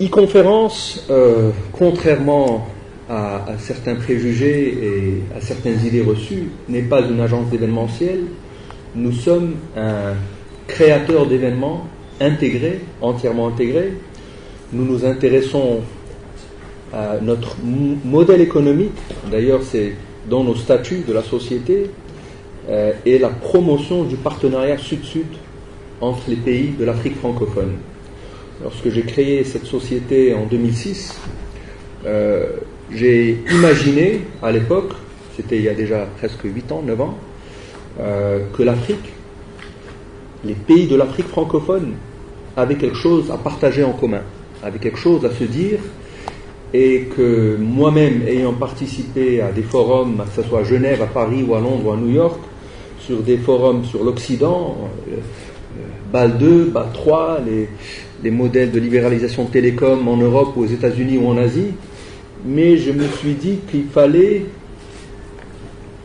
e-conférence, contrairement à certains préjugés et à certaines idées reçues, n'est pas une agence d'événementiel. Nous sommes un créateur d'événements intégré, entièrement intégré. Nous nous intéressons à notre modèle économique, d'ailleurs c'est dans nos statuts de la société, et la promotion du partenariat sud-sud entre les pays de l'Afrique francophone. Lorsque j'ai créé cette société en 2006, j'ai imaginé à l'époque, c'était il y a déjà presque 8 ans, 9 ans, que l'Afrique, les pays de l'Afrique francophone avaient quelque chose à partager en commun, avaient quelque chose à se dire, et que moi-même, ayant participé à des forums, que ce soit à Genève, à Paris ou à Londres ou à New York, sur des forums sur l'Occident, BAL 2, BAL 3, les modèles de libéralisation de télécom en Europe, aux États-Unis ou en Asie, mais je me suis dit qu'il fallait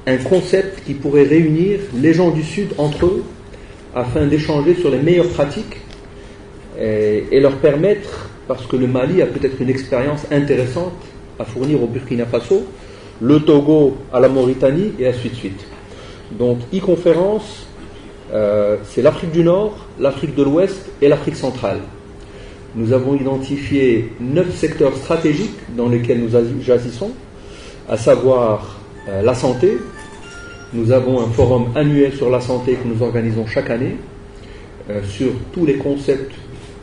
un concept qui pourrait réunir les gens du Sud entre eux afin d'échanger sur les meilleures pratiques et leur permettre, parce que le Mali a peut-être une expérience intéressante à fournir au Burkina Faso, le Togo à la Mauritanie et ainsi de suite. Donc e-conférence, c'est l'Afrique du Nord, l'Afrique de l'Ouest et l'Afrique centrale. Nous avons identifié 9 secteurs stratégiques dans lesquels nous agissons, à savoir la santé. Nous avons un forum annuel sur la santé que nous organisons chaque année, sur tous les concepts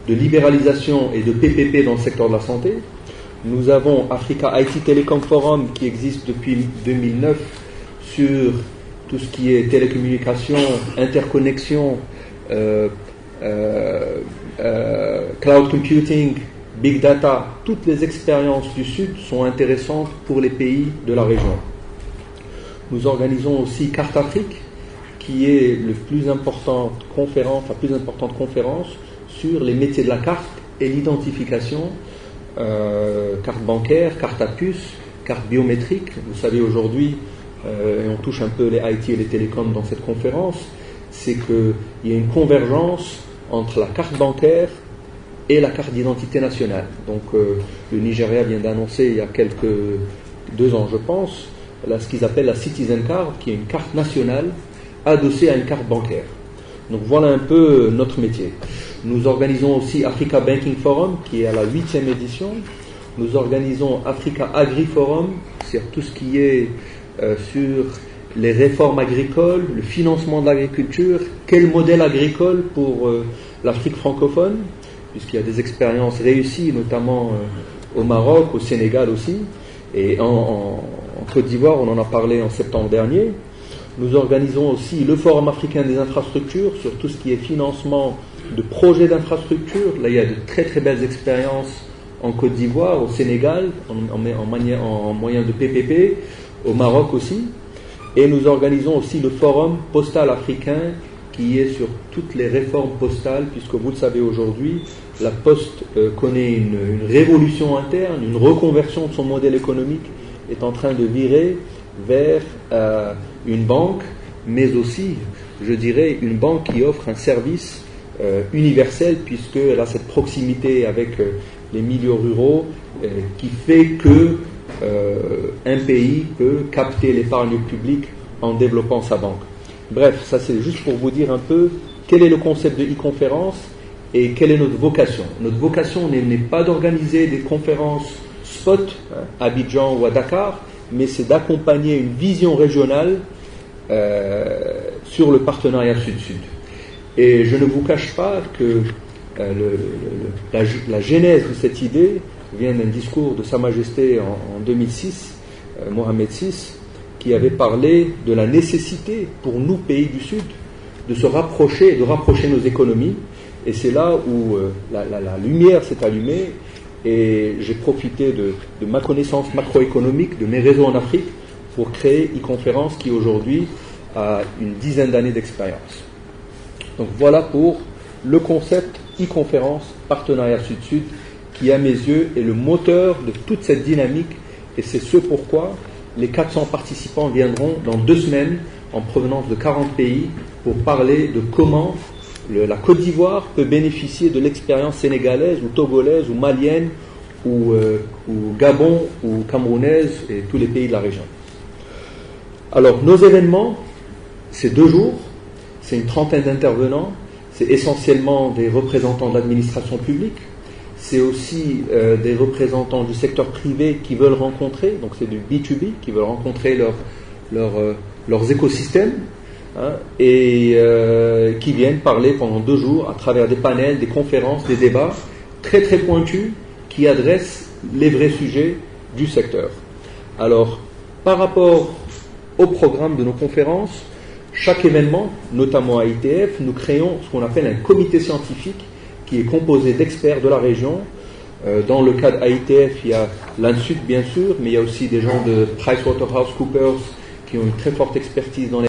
de libéralisation et de PPP dans le secteur de la santé. Nous avons Africa IT Telecom Forum qui existe depuis 2009 sur tout ce qui est télécommunications, interconnexion, cloud computing, big data. Toutes les expériences du Sud sont intéressantes pour les pays de la région. Nous organisons aussi Carte Afrique, qui est la plus importante conférence sur les métiers de la carte et l'identification, carte bancaire, carte à puce, carte biométrique. Vous savez aujourd'hui, et on touche un peu les IT et les télécoms dans cette conférence, c'est qu'il y a une convergence entre la carte bancaire et la carte d'identité nationale. Donc le Nigeria vient d'annoncer il y a 2 ans je pense, ce qu'ils appellent la Citizen Card, qui est une carte nationale adossée à une carte bancaire. Donc voilà un peu notre métier. Nous organisons aussi Africa Banking Forum, qui est à la 8e édition. Nous organisons Africa Agri Forum, c'est tout ce qui est sur les réformes agricoles, le financement de l'agriculture, quel modèle agricole pour l'Afrique francophone, puisqu'il y a des expériences réussies, notamment au Maroc, au Sénégal aussi, et en Côte d'Ivoire, on en a parlé en septembre dernier. Nous organisons aussi le Forum africain des infrastructures sur tout ce qui est financement de projets d'infrastructures. Là, il y a de très très belles expériences en Côte d'Ivoire, au Sénégal, en moyen de PPP, au Maroc aussi. Et nous organisons aussi le Forum postal africain qui est sur toutes les réformes postales, puisque vous le savez aujourd'hui, la Poste connaît une révolution interne, une reconversion de son modèle économique, est en train de virer vers une banque, mais aussi, je dirais, une banque qui offre un service universel, puisqu'elle a cette proximité avec les milieux ruraux qui fait que un pays peut capter l'épargne publique en développant sa banque. Bref, ça c'est juste pour vous dire un peu quel est le concept de e-conférence et quelle est notre vocation. Notre vocation n'est pas d'organiser des conférences spot à Abidjan ou à Dakar, mais c'est d'accompagner une vision régionale sur le partenariat sud-sud. Et je ne vous cache pas que la genèse de cette idée vient d'un discours de Sa Majesté en 2006, Mohamed VI, qui avait parlé de la nécessité pour nous, pays du Sud, de se rapprocher et de rapprocher nos économies. Et c'est là où la lumière s'est allumée, et j'ai profité de ma connaissance macroéconomique, de mes réseaux en Afrique, pour créer e-conférence qui aujourd'hui a une dizaine d'années d'expérience. Donc voilà pour le concept e-conférence partenariat Sud-Sud, qui à mes yeux est le moteur de toute cette dynamique, et c'est ce pourquoi les 400 participants viendront dans 2 semaines en provenance de 40 pays pour parler de comment la Côte d'Ivoire peut bénéficier de l'expérience sénégalaise ou togolaise ou malienne ou Gabon ou camerounaise et tous les pays de la région. Alors nos événements, c'est 2 jours, c'est une trentaine d'intervenants, c'est essentiellement des représentants de l'administration publique, c'est aussi des représentants du secteur privé qui veulent rencontrer, donc c'est du B2B, qui veulent rencontrer leurs écosystèmes, hein, et qui viennent parler pendant 2 jours à travers des panels, des conférences, des débats très très pointus qui adressent les vrais sujets du secteur. Alors, par rapport au programme de nos conférences, chaque événement, notamment à ITF, nous créons ce qu'on appelle un comité scientifique qui est composé d'experts de la région. Dans le cas d'ITF, il y a l'ANSUT bien sûr, mais il y a aussi des gens de PricewaterhouseCoopers qui ont une très forte expertise dans les